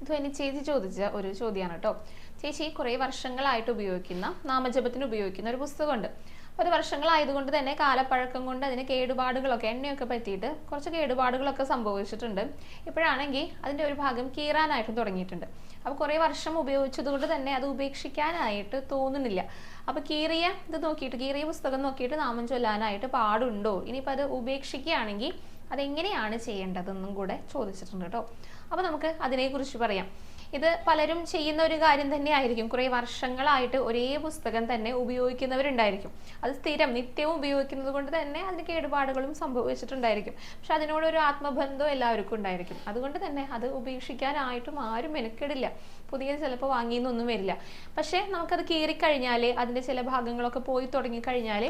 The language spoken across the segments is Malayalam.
ധ്വനി ചേച്ചി ചോദിച്ച ഒരു ചോദ്യമാണ് കേട്ടോ. ചേച്ചി കുറേ വർഷങ്ങളായിട്ട് ഉപയോഗിക്കുന്ന നാമജപത്തിന് ഉപയോഗിക്കുന്ന ഒരു പുസ്തകമുണ്ട്. ഒരു വർഷങ്ങളായതുകൊണ്ട് തന്നെ കാലപ്പഴക്കം കൊണ്ട് അതിന് കേടുപാടുകളൊക്കെ എണ്ണയൊക്കെ പറ്റിയിട്ട് കുറച്ച് കേടുപാടുകളൊക്കെ സംഭവിച്ചിട്ടുണ്ട്. ഇപ്പോഴാണെങ്കിൽ അതിൻ്റെ ഒരു ഭാഗം കീറാനായിട്ടും തുടങ്ങിയിട്ടുണ്ട്. അപ്പോൾ കുറേ വർഷം ഉപയോഗിച്ചതുകൊണ്ട് തന്നെ അത് ഉപേക്ഷിക്കാനായിട്ട് തോന്നുന്നില്ല. അപ്പോൾ കീറിയ പുസ്തകം നോക്കിയിട്ട് നാമം ചൊല്ലാനായിട്ട് പാടുണ്ടോ, ഇനിയിപ്പോൾ അത് ഉപേക്ഷിക്കുകയാണെങ്കിൽ അതെങ്ങനെയാണ് ചെയ്യേണ്ടതെന്നും കൂടെ ചോദിച്ചിട്ടുണ്ട് കേട്ടോ. അപ്പോൾ നമുക്ക് അതിനെക്കുറിച്ച് പറയാം. ഇത് പലരും ചെയ്യുന്ന ഒരു കാര്യം തന്നെ ആയിരിക്കും. കുറേ വർഷങ്ങളായിട്ട് ഒരേ പുസ്തകം തന്നെ ഉപയോഗിക്കുന്നവരുണ്ടായിരിക്കും. അത് സ്ഥിരം നിത്യവും ഉപയോഗിക്കുന്നത് കൊണ്ട് തന്നെ അതിന് കേടുപാടുകളും സംഭവിച്ചിട്ടുണ്ടായിരിക്കും. പക്ഷെ അതിനോടൊരു ആത്മബന്ധം എല്ലാവർക്കും ഉണ്ടായിരിക്കും. അതുകൊണ്ട് തന്നെ അത് ഉപേക്ഷിക്കാനായിട്ടും ആരും മെനക്കെടില്ല. പുതിയത് ചിലപ്പോൾ വാങ്ങിയെന്നൊന്നും വരില്ല. പക്ഷേ നമുക്കത് കീറിക്കഴിഞ്ഞാൽ അതിൻ്റെ ചില ഭാഗങ്ങളൊക്കെ പോയി തുടങ്ങിക്കഴിഞ്ഞാൽ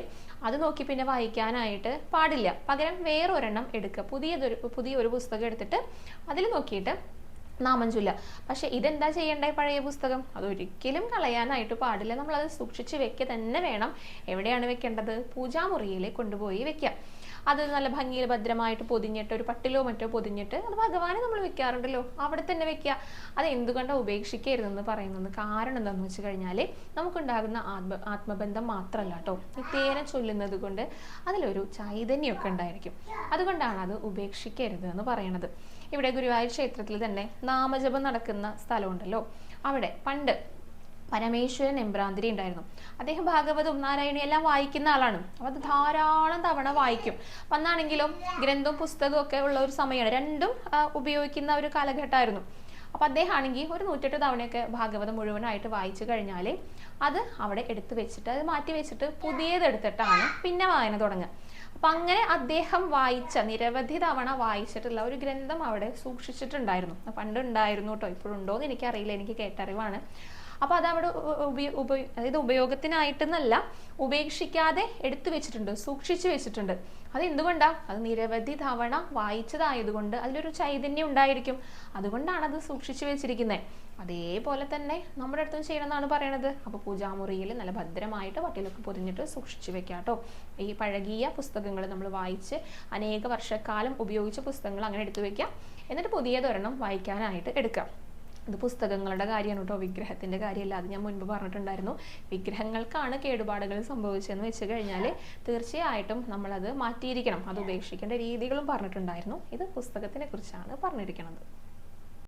അത് നോക്കി പിന്നെ വായിക്കാനായിട്ട് പാടില്ല. പകരം വേറൊരെണ്ണം എടുക്കുക. പുതിയൊരു പുസ്തകം എടുത്തിട്ട് അതിൽ നോക്കിയിട്ട് നാമം ചൊല്ലുക. പക്ഷെ ഇതെന്താ ചെയ്യേണ്ടേ? പഴയ പുസ്തകം അതൊരിക്കലും കളയാനായിട്ട് പാടില്ല. നമ്മളത് സൂക്ഷിച്ച് വെക്കുക തന്നെ വേണം. എവിടെയാണ് വെക്കേണ്ടത്? പൂജാമുറിയിൽ കൊണ്ടുപോയി വെക്കുക. അത് നല്ല ഭംഗിയിൽ ഭദ്രമായിട്ട് പൊതിഞ്ഞിട്ട് ഒരു പട്ടിലോ മറ്റോ പൊതിഞ്ഞിട്ട് അത് ഭഗവാനെ നമ്മൾ വെക്കാറുണ്ടല്ലോ, അവിടെ തന്നെ വെക്കുക. അത് എന്തുകൊണ്ടാണ് ഉപേക്ഷിക്കരുതെന്ന് പറയുന്നത്? കാരണം എന്താണെന്ന് വെച്ച് കഴിഞ്ഞാൽ നമുക്കുണ്ടാകുന്ന ആത്മബന്ധം മാത്രമല്ല കേട്ടോ, നിത്യേന ചൊല്ലുന്നത് കൊണ്ട് അതിലൊരു ചൈതന്യമൊക്കെ ഉണ്ടായിരിക്കും. അതുകൊണ്ടാണ് അത് ഉപേക്ഷിക്കരുത് എന്ന് പറയുന്നത്. ഇവിടെ ഗുരുവായൂർ ക്ഷേത്രത്തിൽ തന്നെ നാമജപം നടക്കുന്ന സ്ഥലമുണ്ടല്ലോ, അവിടെ പണ്ട് പരമേശ്വരൻ എമ്പ്രാന്തിരി ഉണ്ടായിരുന്നു. അദ്ദേഹം ഭാഗവതവും നാരായണി എല്ലാം വായിക്കുന്ന ആളാണ്. അപ്പോൾ അത് ധാരാളം തവണ വായിക്കും. അന്നാണെങ്കിലും ഗ്രന്ഥവും പുസ്തകവും ഒക്കെ ഉള്ള ഒരു സമയമാണ്. രണ്ടും ഉപയോഗിക്കുന്ന ഒരു കാലഘട്ടമായിരുന്നു. അപ്പോൾ അദ്ദേഹം ആണെങ്കിൽ ഒരു 108 തവണയൊക്കെ ഭാഗവതം മുഴുവനായിട്ട് വായിച്ചു കഴിഞ്ഞാൽ അത് അവിടെ എടുത്തു വെച്ചിട്ട് അത് മാറ്റി വെച്ചിട്ട് പുതിയതെടുത്തിട്ടാണ് പിന്നെ വായന തുടങ്ങുക. അപ്പം അങ്ങനെ അദ്ദേഹം നിരവധി തവണ വായിച്ചിട്ടുള്ള ഒരു ഗ്രന്ഥം അവിടെ സൂക്ഷിച്ചിട്ടുണ്ടായിരുന്നു. പണ്ടുണ്ടായിരുന്നു കേട്ടോ, ഇപ്പോഴുണ്ടോ എന്ന് എനിക്കറിയില്ല, എനിക്ക് കേട്ടറിവാണ്. അപ്പോൾ അതവിടെ അതായത് ഉപയോഗത്തിനായിട്ടെന്നല്ല, ഉപേക്ഷിക്കാതെ എടുത്തു വെച്ചിട്ടുണ്ട്, സൂക്ഷിച്ചു വെച്ചിട്ടുണ്ട്. അത് എന്തുകൊണ്ടാണ്? അത് നിരവധി തവണ വായിച്ചതായതുകൊണ്ട് അതിലൊരു ചൈതന്യം ഉണ്ടായിരിക്കും. അതുകൊണ്ടാണ് അത് സൂക്ഷിച്ചു വെച്ചിരിക്കുന്നത്. അതേപോലെ തന്നെ നമ്മുടെ അടുത്തും ചെയ്യണമെന്നാണ് പറയണത്. അപ്പോൾ പൂജാമുറിയിൽ നല്ല ഭദ്രമായിട്ട് വട്ടിലൊക്കെ പൊതിഞ്ഞിട്ട് സൂക്ഷിച്ചു വെക്കാം കേട്ടോ. ഈ പഴകിയ പുസ്തകങ്ങൾ നമ്മൾ വായിച്ച് അനേക വർഷക്കാലം ഉപയോഗിച്ച പുസ്തകങ്ങൾ അങ്ങനെ എടുത്തു വെക്കാം. എന്നിട്ട് പുതിയതൊരെണ്ണം വായിക്കാനായിട്ട് എടുക്കാം. ഇത് പുസ്തകങ്ങളുടെ കാര്യമാണ് കേട്ടോ, വിഗ്രഹത്തിൻ്റെ കാര്യമല്ല. അത് ഞാൻ മുൻപ് പറഞ്ഞിട്ടുണ്ടായിരുന്നു. വിഗ്രഹങ്ങൾക്കാണ് കേടുപാടുകൾ സംഭവിച്ചതെന്ന് വെച്ച് കഴിഞ്ഞാൽ തീർച്ചയായിട്ടും നമ്മളത് മാറ്റിയിരിക്കണം. അത് ഉപേക്ഷിക്കേണ്ട രീതികളും പറഞ്ഞിട്ടുണ്ടായിരുന്നു. ഇത് പുസ്തകത്തിനെ കുറിച്ചാണ് പറഞ്ഞിരിക്കുന്നത്.